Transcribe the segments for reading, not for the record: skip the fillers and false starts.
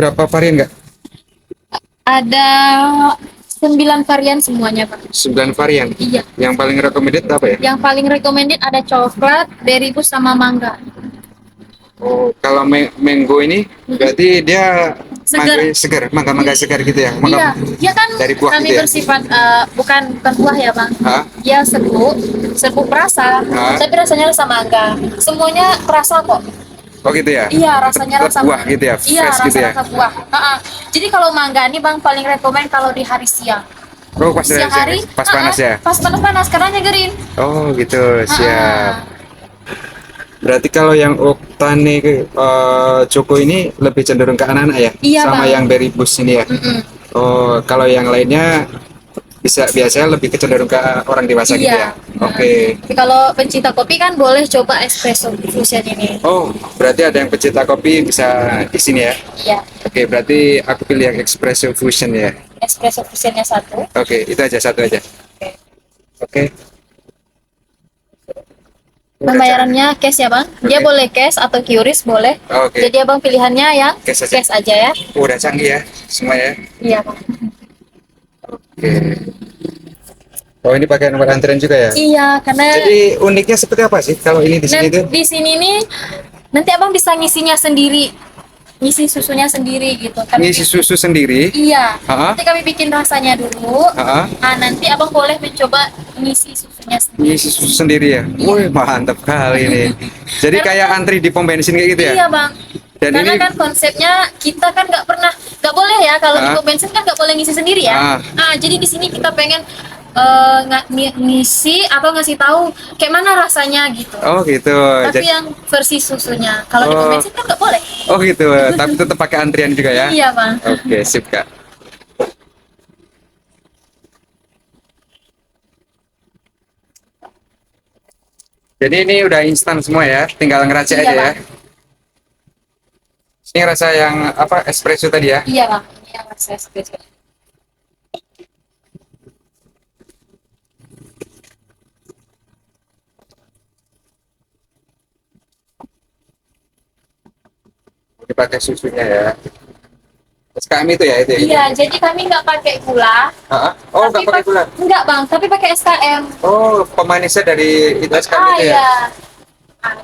berapa varian nggak? Ada 9 varian semuanya, Pak. 9 varian. Iya. Yang paling recommended apa ya? Yang paling recommended ada coklat, berry bus sama mangga. Oh, kalau mango ini berarti dia Segar. mangga segar gitu ya? Iya, dia kan Dari buah kami gitu ya? bersifat bukan buah ya, Bang. Hah? Dia serbuk perasa, Hah? tapi rasanya rasa mangga. Semuanya perasa kok. Oh gitu ya? Iya, rasanya Tetap rasa buah gitu ya? Iya, Fresh gitu ya? rasa-rasa buah. Jadi kalau mangga ini Bang paling rekomen kalau di hari siang. Oh, pas dari Siang siang ya? hari, Pas panas ya? pas panas-panas karena nyegerin. Oh gitu, siap. Ah, Berarti kalau yang Oktane Choco ini lebih cenderung ke anak-anak ya? iya Sama Bang. yang Berry Boost ini ya? Mm-mm. Oh, kalau yang lainnya biasanya lebih cenderung ke orang dewasa gitu ya? Iya. Oke. Tapi kalau pencinta kopi kan boleh coba espresso fusion ini. Oh, berarti ada yang pecinta kopi bisa di sini ya? Iya, Oke, berarti aku pilih yang Espresso Fusion ya. espresso fusionnya satu. Oke, itu aja satu aja. Oke. Oke. Udah caranya. Pembayarannya cash ya Bang. Dia Oke. boleh cash atau QRIS boleh. Oke. Jadi Abang pilihannya yang Cash aja. cash aja ya. Udah canggih ya, semua ya. Iya Bang. Oke. Oh, ini pakai nomor antrian juga ya? Iya, karena Jadi uniknya seperti apa sih kalau ini di sini tuh? di sini nih nanti Abang bisa ngisinya sendiri. Ngisi susunya sendiri gitu kan. Ngisi susu sendiri? Iya. Ha-ha. Nanti kami bikin rasanya dulu. Ha-ha. Nah, nanti Abang boleh mencoba ngisi susunya sendiri. Ngisi susu sendiri ya? Iya. Wih, mantap kali ini. Jadi kayak antri di pom bensin kayak gitu ya? Iya Bang. Dan Karena ini kan konsepnya kita kan nggak boleh ya kalau di Ah. pom bensin kan nggak boleh ngisi sendiri ya. Ah. Nah jadi di sini kita pengen ngisi atau ngasih tahu kayak mana rasanya gitu. Oh gitu. Tapi Jadi yang versi susunya. Kalau di pom Oh. bensin kan nggak boleh. Oh gitu. Tapi tetap pakai antrian juga ya? Iya Bang. Oke, sip Kak. Jadi ini udah instan semua ya, tinggal ngeracik Iya aja ya. Bang. Ini rasa yang apa espresso tadi ya? Iya Bang. Ini yang saya espresso. Ini pakai susunya ya. SKM itu ya itu ya? Iya, jadi kami nggak pakai gula. Ah, oh nggak pakai gula? Nggak Bang, tapi pakai SKM. Oh pemanisnya dari itu SKM itu ya? Iya. Nah,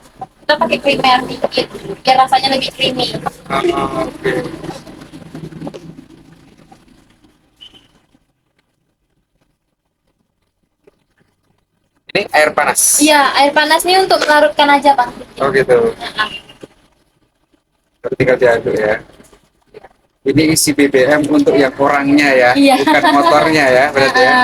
kita pakai creamer dikit biar rasanya lebih creamy. Oke. Ini air panas. Iya, air panas nih untuk melarutkan aja Bang. Oh gitu. Nah, Tapi tinggal diaduk ya. Ini isi BBM untuk yang orangnya ya, Iya. bukan motornya ya berarti ya.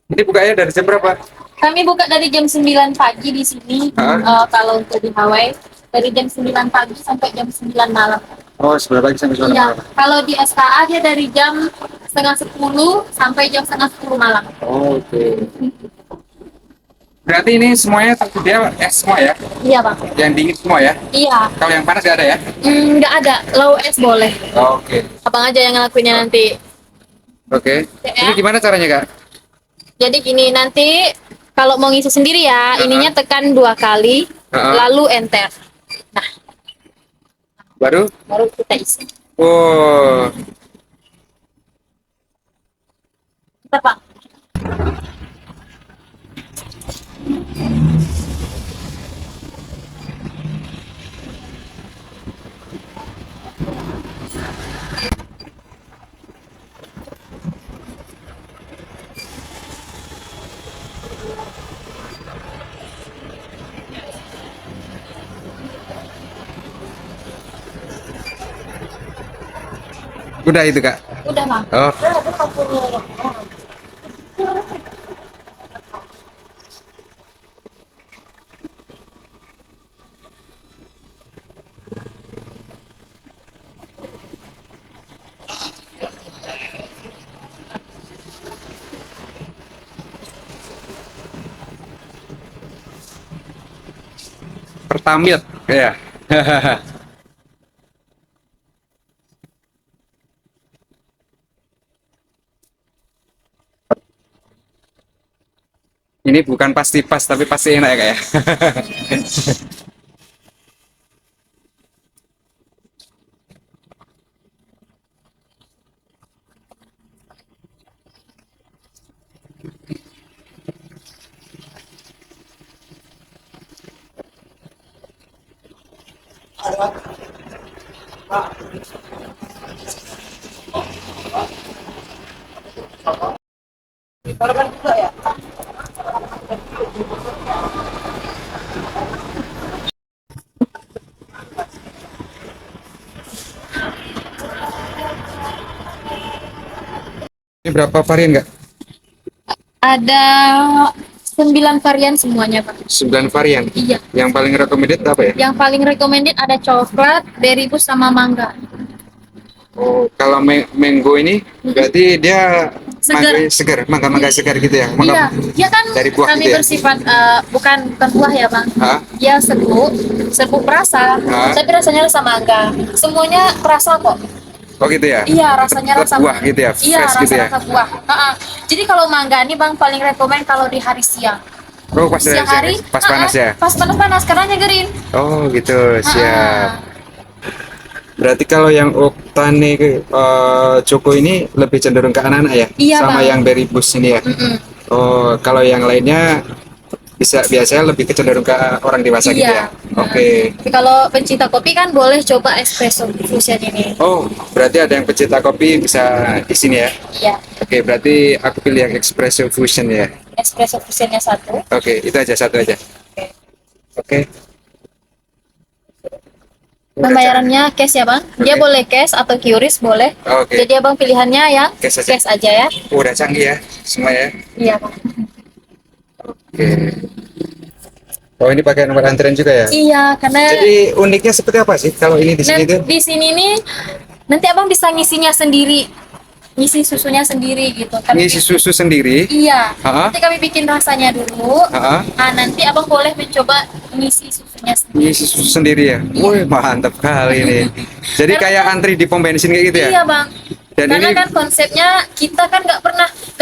Ini bukanya dari jam berapa? Kami buka dari jam 9 pagi di sini. Kalau untuk di Hawaii dari jam 9 pagi sampai jam 9 malam. Oh, sebelah pagi sampai sebelah Iya, malam. kalau di SKA dia dari jam setengah 10 sampai jam setengah 10 malam. Oh, oke. Berarti ini semuanya tersedia es semua ya? Iya Bang. Yang dingin semua ya? Iya. Kalau yang panas nggak ada ya? Nggak ada, low es boleh. Oke. Abang aja yang ngelakuinnya nanti. Oke. Ya. Ini gimana caranya Kak? Jadi gini nanti kalau mau ngisi sendiri ya, ininya tekan 2 kali, Uh-huh. lalu enter. Nah, Baru? baru kita isi. Oh, Kita Pak. udah itu Kak. Udah Bang. Oh, pertamit ya. Ini bukan pasti pas, tapi pasti enak ya, Kak ya. Ini berapa varian, Kak? Ada 9 varian semuanya, Pak. 9 varian. Iya. Yang paling recommended apa ya? Yang paling recommended ada coklat, berry bus sama mangga. Oh, kalau mango ini berarti dia Segar. segar, mangga-mangga segar gitu ya? Iya, dia kan dari buah kami gitu ya? bersifat bukan buah ya, Bang. Hah? Dia serbuk perasa, Hah? tapi rasanya rasa mangga. Semuanya perasa kok. Oh gitu ya? Iya, rasanya rasa buah gitu ya? Iya, Fresh gitu ya? rasa buah. Jadi kalau mangga ini Bang paling rekomen kalau di hari siang. Oh, pas Siang hari, pas panas ya? pas panas-panas karena nyegerin. Oh gitu, siap. Ah, Berarti kalau yang Oktane Choco ini lebih cenderung ke anak-anak ya? Iya, Sama Bang. yang Berry Boost ini ya? Mm-mm. Oh, kalau yang lainnya biasanya lebih cenderung ke orang dewasa gitu Iya. ya? Oke. Tapi kalau pencinta kopi kan boleh coba espresso fusion ini. Oh, berarti ada yang pecinta kopi bisa di sini ya? Iya, Oke, berarti aku pilih yang espresso fusion ya. espresso fusionnya satu. Oke, itu aja satu aja. Oke. Oke. Pembayarannya cash ya, Bang. Dia Oke. boleh cash atau QRIS boleh. Oke. Jadi Abang pilihannya yang Cash aja. cash aja ya. Udah canggih ya, semua ya. Iya, Bang. Oke. Oh, ini pakai nomor antrian juga ya? Iya, karena Jadi uniknya seperti apa sih kalau ini di sini tuh? di sini nih nanti Abang bisa ngisinya sendiri. Ngisi susunya sendiri gitu. Ngisi susu sendiri? Iya. Ha-ha. Nanti kami bikin rasanya dulu. Ha-ha. Nah, nanti Abang boleh mencoba ngisi susunya sendiri. Ngisi susu sendiri ya? Wih, mantap kali ini. Jadi kayak antri di pom bensin kayak gitu ya? Iya, Bang. Dan Karena ini kan konsepnya kita kan nggak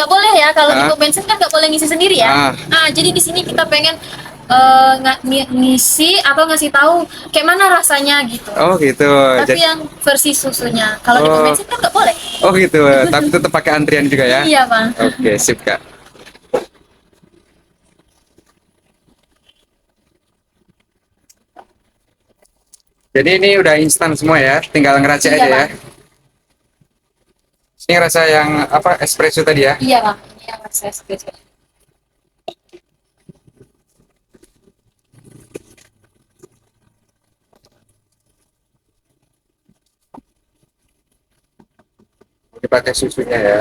boleh ya kalau di Ah. pom bensin kan nggak boleh ngisi sendiri ya. Ah. Nah, jadi di sini kita pengen ngisi atau ngasih tahu kayak mana rasanya gitu. oh gitu. Tapi yang versi susunya. Kalau di pom Oh. bensin kan nggak boleh. Oh gitu. Tapi tetap pakai antrian juga ya? Iya, Bang. Oke, sip Kak. Jadi ini udah instan semua ya, tinggal ngeracik Iya, aja ya. Bang. Ini rasa yang apa espresso tadi ya? Iya, Bang. Ini yang saya setuju. Dipakai susunya ya.